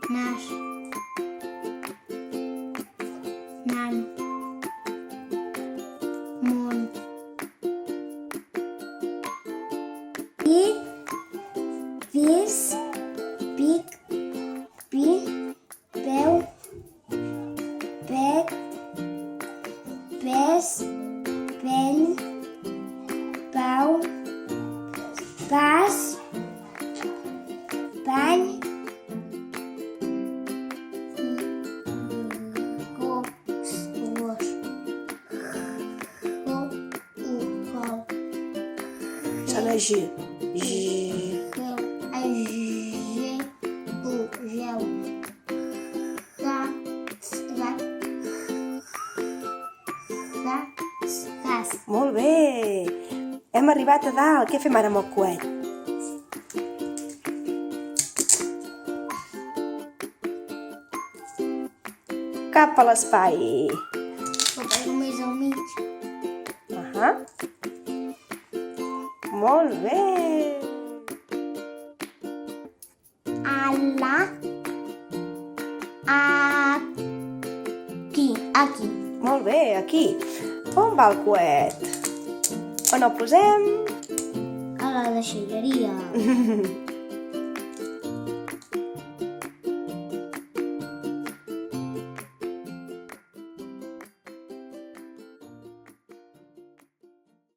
Nas. Nan. Mon. Pic. Pis. Pic. Pi. Peu. Pec. Pes. Pell. Pau. Pas. Pany. Gos. Sona G. G. Geu. Gas. Molt bé. Hem arribat a dalt. Què fem ara amb el coet? Cap a l'espai. Però només al mig. Molt bé. Aquí. Molt bé, aquí. On va el coet? On el posem? A la deixalleria.